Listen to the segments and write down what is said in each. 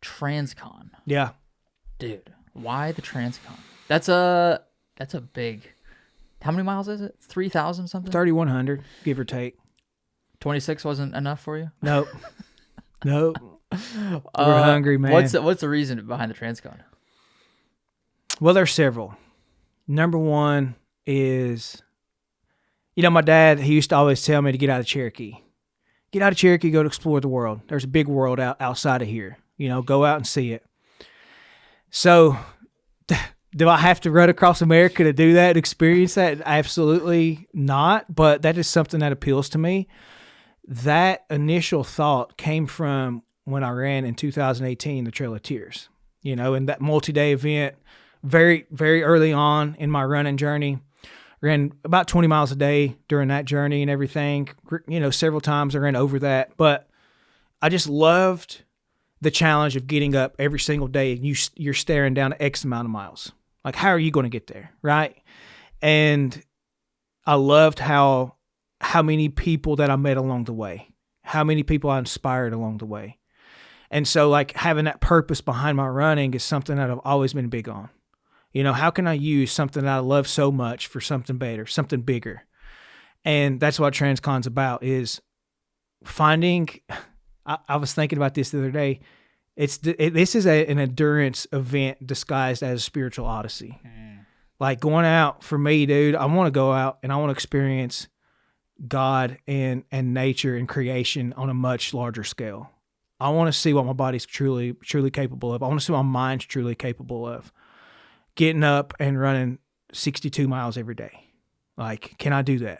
Transcon. Yeah. Dude, why the Transcon? That's a big. How many miles is it? 3,000 something? 3,100, give or take. 26 wasn't enough for you? Nope. Nope. We're hungry, man. What's the reason behind the Transcon? Well, there's several. Number one is, my dad, he used to always tell me to get out of Cherokee. Get out of Cherokee, go to explore the world. There's a big world outside of here. Go out and see it. So, do I have to run across America to do that and experience that? Absolutely not, but that is something that appeals to me. That initial thought came from when I ran in 2018, the Trail of Tears, in that multi-day event, very, very early on in my running journey. Ran about 20 miles a day during that journey and everything. Several times I ran over that, but I just loved the challenge of getting up every single day and you're staring down X amount of miles. Like, how are you going to get there, right? And I loved how many people that I met along the way, how many people I inspired along the way. And so, like, having that purpose behind my running is something that I've always been big on. How can I use something that I love so much for something better, something bigger? And that's what Transcon's about, is finding – I was thinking about this the other day. This is an endurance event disguised as a spiritual odyssey. Like, going out, for me, dude, I want to go out and I want to experience God and nature and creation on a much larger scale. I want to see what my body's truly capable of. I want to see what my mind's truly capable of. Getting up and running 62 miles every day. Like, can I do that?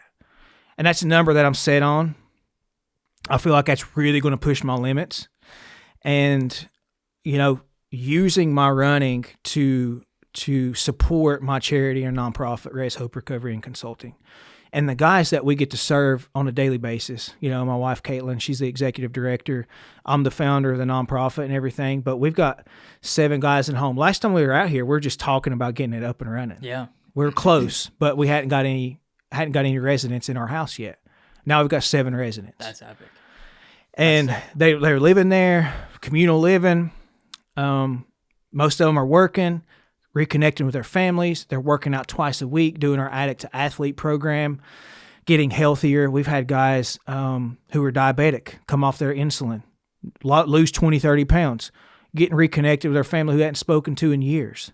And that's a number that I'm set on. I feel like that's really going to push my limits. And, using my running to support my charity or nonprofit, RezHOPE Recovery and Consulting. And the guys that we get to serve on a daily basis, my wife, Caitlin, she's the executive director. I'm the founder of the nonprofit and everything, but we've got 7 guys at home. Last time we were out here, we were just talking about getting it up and running. Yeah. We were close, but we hadn't got any residents in our house yet. Now we've got 7 residents. That's epic. And they're living there, communal living. Most of them are working, reconnecting with their families. They're working out twice a week, doing our Addict to Athlete program, getting healthier. We've had guys who are diabetic come off their insulin, lose 20, 30 pounds, getting reconnected with their family who hadn't spoken to in years.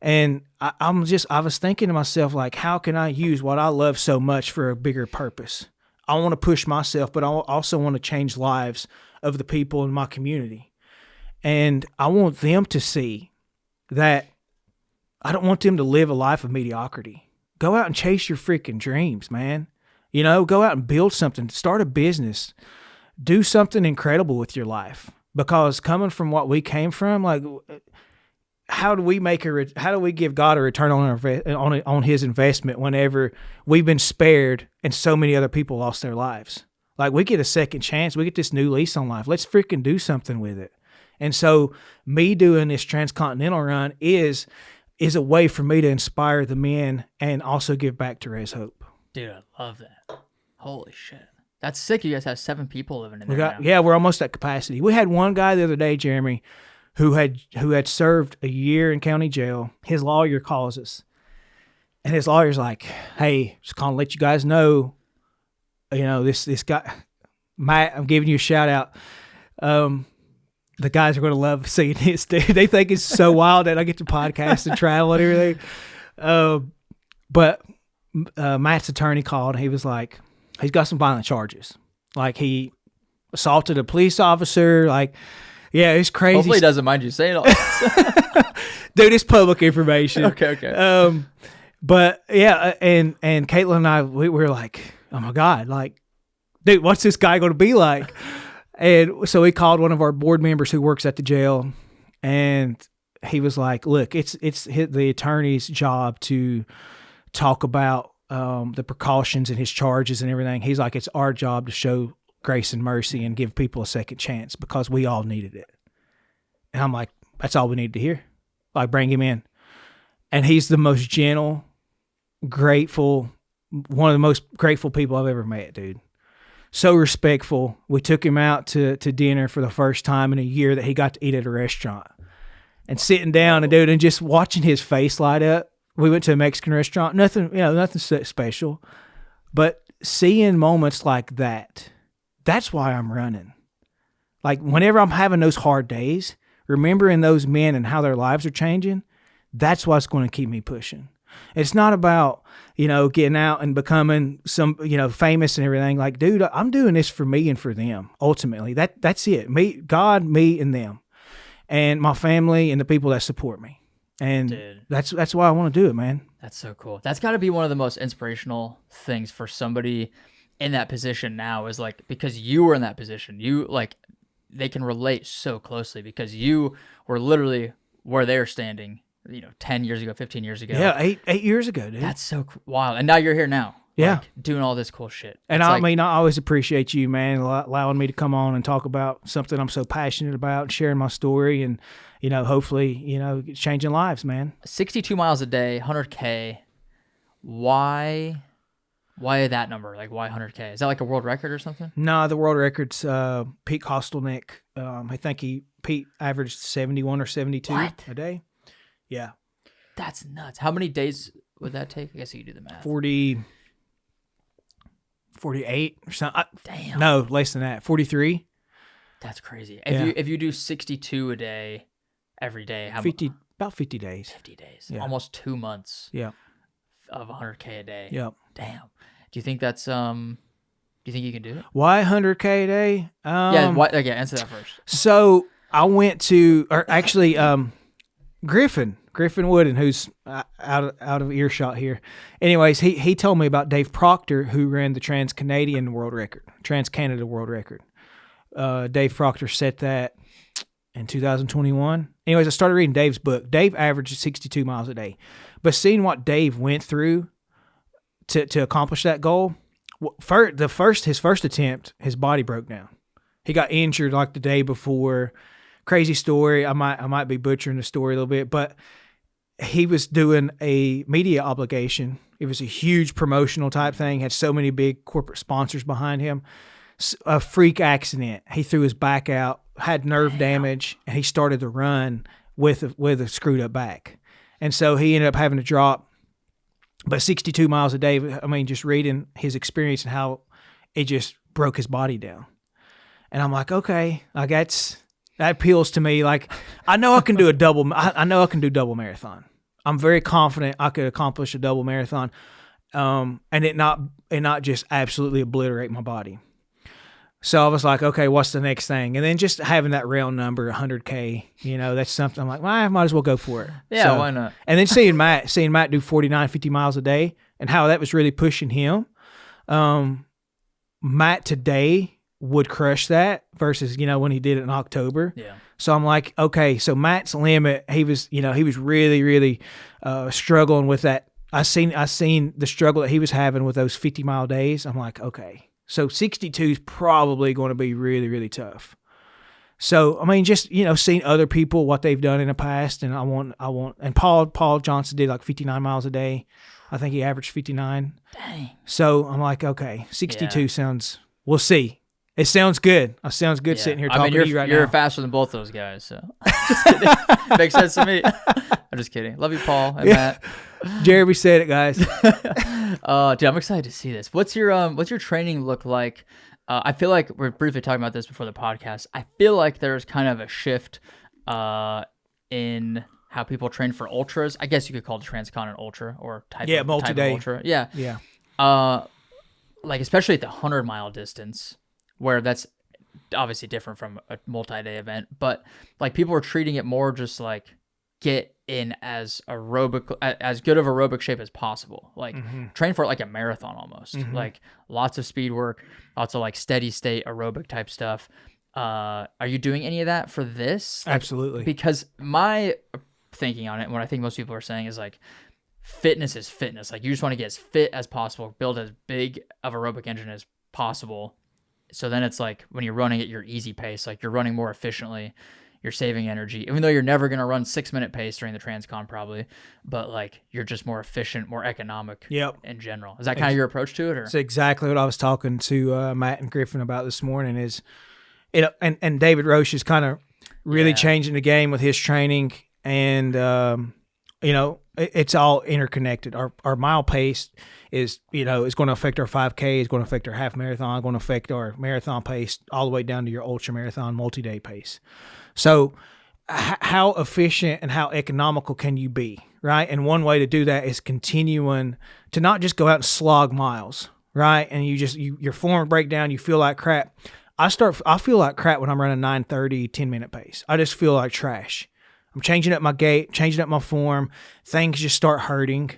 And I was thinking to myself, like, how can I use what I love so much for a bigger purpose? I want to push myself, but I also want to change lives of the people in my community. And I want them to see that I don't want them to live a life of mediocrity. Go out and chase your freaking dreams, man. Go out and build something, start a business, do something incredible with your life. Because coming from what we came from, like, how do we give God a return on his investment whenever we've been spared and so many other people lost their lives? Like, we get a second chance. We get this new lease on life. Let's freaking do something with it. And so me doing this transcontinental run is a way for me to inspire the men and also give back to RezHOPE. Dude, I love that. Holy shit. That's sick. You guys have 7 people living in there now. Yeah, we're almost at capacity. We had one guy the other day, Jeremy, who had served a year in county jail. His lawyer calls us. And his lawyer's like, hey, just calling to let you guys know, this guy, Matt, I'm giving you a shout out. The guys are going to love seeing this, dude. They think it's so wild that I get to podcast and travel and everything. But Matt's attorney called. And he was like, he's got some violent charges. Like, he assaulted a police officer. Like, yeah, it's crazy. Hopefully he doesn't mind you saying all this. Dude, it's public information. Okay. But yeah, and Caitlin and I, we were like, oh my God, like, dude, what's this guy going to be like? And so we called one of our board members who works at the jail, and he was like, look, it's the attorney's job to talk about the precautions and his charges and everything. He's like, it's our job to show grace and mercy and give people a second chance because we all needed it. And I'm like, that's all we needed to hear. Like, bring him in. And he's the most gentle, grateful, one of the most grateful people I've ever met, dude. so respectful. We took him out to dinner for the first time in a year that he got to eat at a restaurant. And sitting down and just watching his face light up. We went to a Mexican restaurant. Nothing special. But seeing moments like that, that's why I'm running. Like whenever I'm having those hard days, remembering those men and how their lives are changing, that's what's going to keep me pushing. It's not about, getting out and becoming some, famous and everything. Like, dude, I'm doing this for me and for them. Ultimately, that's it. Me, God, me, and them, and my family and the people that support me. And dude, that's why I want to do it, man. That's so cool. That's got to be one of the most inspirational things for somebody in that position now, is like, because you were in that position, they can relate so closely because you were literally where they're standing, 10 years ago, 15 years ago. Yeah, eight years ago, dude. That's so wild. And now you're here now. Yeah. Doing all this cool shit. And I always appreciate you, man, allowing me to come on and talk about something I'm so passionate about, sharing my story, and, hopefully, changing lives, man. 62 miles a day, 100K. Why that number? Like, why 100K? Is that like a world record or something? No, the world record's Pete Kostelnick. I think Pete averaged 71 or 72 a day. Yeah. That's nuts. How many days would that take? I guess you could do the math. 48 or something. Damn. No, less than that. 43. That's crazy. If you do 62 a day every day, about 50 days. 50 days. Yeah. Almost 2 months. Yeah. Of 100K a day. Yep. Damn. Do you think that's do you think you can do it? Why 100K a day? Answer that first. So I went to, or actually, Griffin Wooden, who's out of earshot here. Anyways, he told me about Dave Proctor, who ran the Trans-Canada world record. Dave Proctor set that in 2021. Anyways, I started reading Dave's book. Dave averaged 62 miles a day. But seeing what Dave went through to accomplish that goal, his first attempt, his body broke down. He got injured like the day before. Crazy story. I might be butchering the story a little bit, but he was doing a media obligation. It was a huge promotional type thing. Had so many big corporate sponsors behind him. A freak accident. He threw his back out, had nerve damage, and he started to run with a screwed up back. And so he ended up having to drop. But 62 miles a day, just reading his experience and how it just broke his body down. And I'm like, okay, that appeals to me. Like, I know I can do double marathon. I'm very confident I could accomplish a double marathon, and it not just absolutely obliterate my body. So I was like, okay, what's the next thing? And then just having that round number, 100K, that's something I'm like, well, I might as well go for it. Yeah, so, why not? And then seeing Matt do 49, 50 miles a day and how that was really pushing him. Matt today would crush that versus, when he did it in October. Yeah. So I'm like, okay, so Matt's limit, he was really, really struggling with that. I seen the struggle that he was having with those 50-mile days. I'm like, okay. So 62 is probably going to be really, really tough. So, just, seeing other people, what they've done in the past, and and Paul Johnson did like 59 miles a day. I think he averaged 59. Dang. So I'm like, okay, 62 sounds, we'll see. It sounds good. It sounds good sitting here talking to you right now. You're faster than both those guys, so just kidding. Makes sense to me. I'm just kidding. Love you, Paul and Matt. Jeremy said it, guys. Dude, I'm excited to see this. What's your training look like? I feel like we're briefly talking about this before the podcast. I feel like there's kind of a shift in how people train for ultras. I guess you could call it Transcon an ultra or type of ultra. Yeah. Yeah. Like especially at the 100-mile distance, where that's obviously different from a multi-day event, but like people are treating it more just like get in as good of aerobic shape as possible. Like train for it like a marathon almost. Like lots of speed work, lots of like steady state aerobic type stuff. Are you doing any of that for this? Like, absolutely. Because my thinking on it, and what I think most people are saying is like fitness is fitness. Like you just want to get as fit as possible, build as big of aerobic engine as possible. So then it's like when you're running at your easy pace, like you're running more efficiently, you're saving energy, even though you're never going to run 6-minute pace during the Transcon probably, but like you're just more efficient, more economic in general. Is that kind of your approach to it? Or? It's exactly what I was talking to Matt and Griffin about this morning is, and David Roche is kind of really changing the game with his training, and it's all interconnected. Our mile pace is going to affect our 5K, is going to affect our half marathon, going to affect our marathon pace, all the way down to your ultra marathon multi-day pace. So how efficient and how economical can you be, right? And one way to do that is continuing to not just go out and slog miles, right? And your form break down, you feel like crap. I feel like crap when I'm running 9:30, 10-minute pace. I just feel like trash. I'm changing up my gait, changing up my form. Things just start hurting.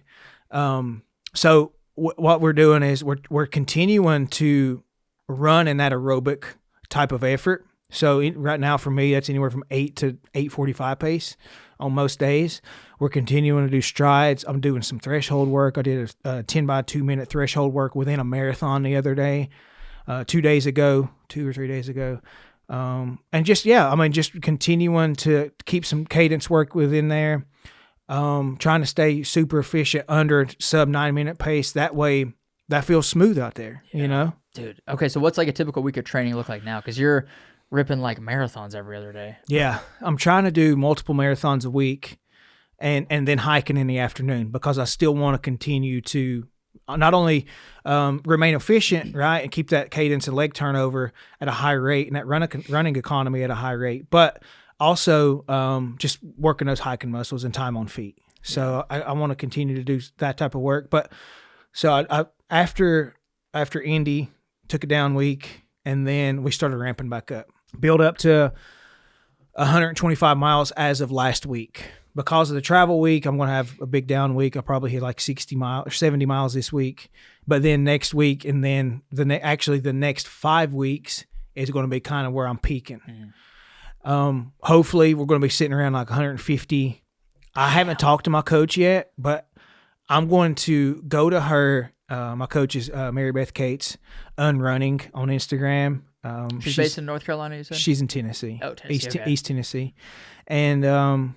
So what we're doing is we're continuing to run in that aerobic type of effort. So right now for me, that's anywhere from 8 to 8:45 pace on most days. We're continuing to do strides. I'm doing some threshold work. I did a 10 by 2 minute threshold work within a marathon the other day, 2 or 3 days ago. And just continuing to keep some cadence work within there. Trying to stay super efficient under sub 9-minute pace. That way that feels smooth out there, Dude. Okay. So what's like a typical week of training look like now? Cause you're ripping like marathons every other day. Yeah. I'm trying to do multiple marathons a week and then hiking in the afternoon, because I still want to continue to not only remain efficient, right, and keep that cadence and leg turnover at a high rate and that running economy at a high rate, but also just working those hiking muscles and time on feet. So I want to continue to do that type of work. But so I after Indy, took a down week, and then we started ramping back up. Build up to 125 miles as of last week. Because of the travel week, I'm going to have a big down week. I'll probably hit like 60 miles or 70 miles this week. But then next week, and then the next 5 weeks is going to be kind of where I'm peaking. Hopefully, we're going to be sitting around like 150. I haven't talked to my coach yet, but I'm going to go to her. My coach is Mary Beth Cates, Unrunning on Instagram. She's based in North Carolina, you said? She's in Tennessee. Oh, Tennessee. East Tennessee. And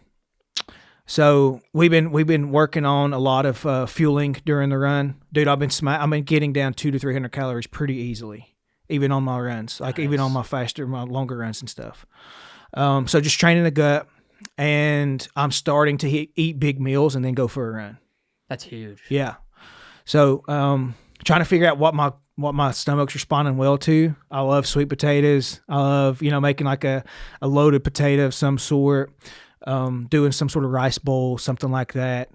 so we've been working on a lot of fueling during the run. Dude, I've been getting down 200 to 300 calories pretty easily, even on my runs, like even on my longer runs and stuff. So just training the gut, and I'm starting to eat big meals and then go for a run. That's huge. Yeah. So trying to figure out what my stomach's responding well to. I love sweet potatoes. I love, making like a loaded potato of some sort, doing some sort of rice bowl, something like that.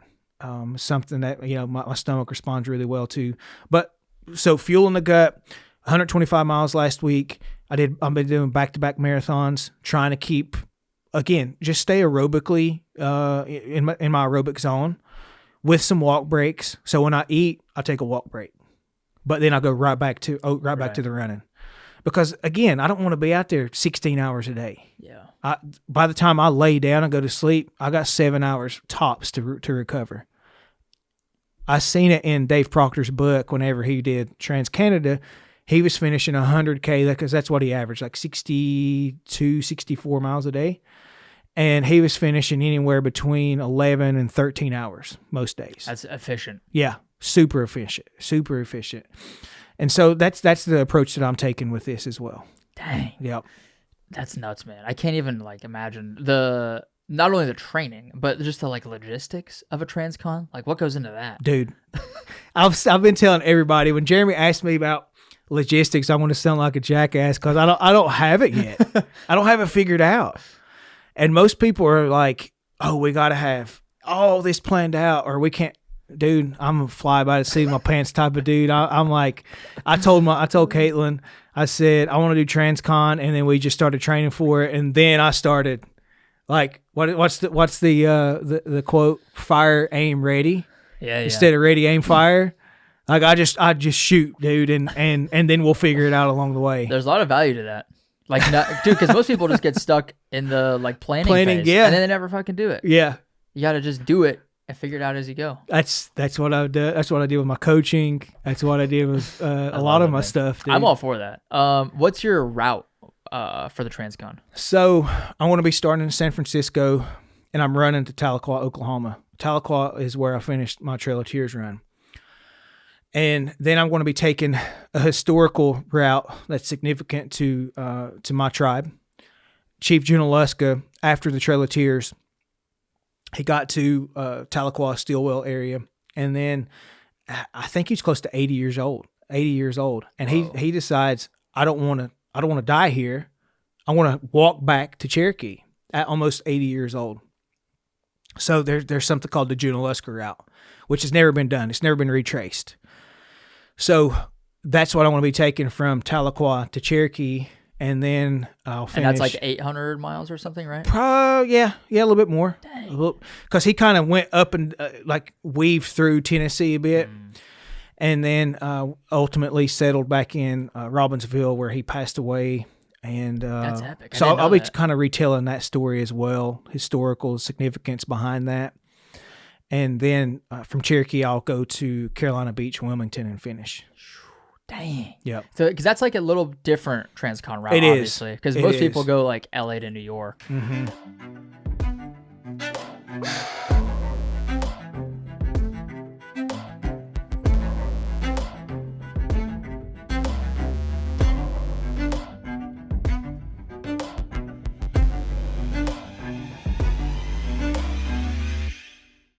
Something that, my stomach responds really well to. But so fueling the gut, 125 miles last week. I've been doing back-to-back marathons, trying to keep, again, just stay aerobically in my aerobic zone with some walk breaks. So when I eat, I take a walk break, but then I go right back to the running, because again, I don't want to be out there 16 hours a day. Yeah. By the time I lay down and go to sleep, I got 7 hours tops to recover. I seen it in Dave Proctor's book whenever he did Trans-Canada. He was finishing 100K, because that's what he averaged, like 62, 64 miles a day. And he was finishing anywhere between 11 and 13 hours most days. That's efficient. Yeah, super efficient. And so that's the approach that I'm taking with this as well. Dang. Yep. That's nuts, man. I can't even imagine not only the training, but just the logistics of a Transcon. Like what goes into that? Dude, I've been telling everybody, when Jeremy asked me about logistics, I want to sound like a jackass because I don't have it yet. I don't have it figured out. And most people are like, oh, we got to have all this planned out, or we can't. Dude, I'm a fly by the seat of my pants type of dude. I'm like, I told Caitlin, I said, I want to do Transcon, and then we just started training for it. And then I started like, what's the quote? Fire, aim, ready. Yeah. Instead of ready, aim, fire. Like I just shoot, dude, and then we'll figure it out along the way. There's a lot of value to that. Dude, because most people just get stuck in the planning phase, yeah, and then they never fucking do it. Yeah, you got to just do it and figure it out as you go. That's what I do. That's what I did with my coaching. That's what I did with a lot of my stuff. Dude. I'm all for that. What's your route for the Transcon? So I want to be starting in San Francisco, and I'm running to Tahlequah, Oklahoma. Tahlequah is where I finished my Trail of Tears run. And then I'm going to be taking a historical route that's significant to my tribe. Chief Junaluska, after the Trail of Tears, he got to Tahlequah, Stillwell area, and then I think he's close to 80 years old. And he decides, I don't want to die here. I want to walk back to Cherokee at almost 80 years old. So there's something called the Junaluska route, which has never been done. It's never been retraced. So that's what I want to be taking from Tahlequah to Cherokee, and then I'll finish. And that's like 800 miles or something, right? Yeah, a little bit more. Because he kind of went up and weaved through Tennessee a bit, and then ultimately settled back in Robbinsville, where he passed away. And that's epic. So I'll be kind of retelling that story as well, historical significance behind that. And then from Cherokee, I'll go to Carolina Beach, Wilmington, and finish. Dang. Yeah. So, because that's like a little different Transcon route, obviously. Because most people go like LA to New York. Mm-hmm.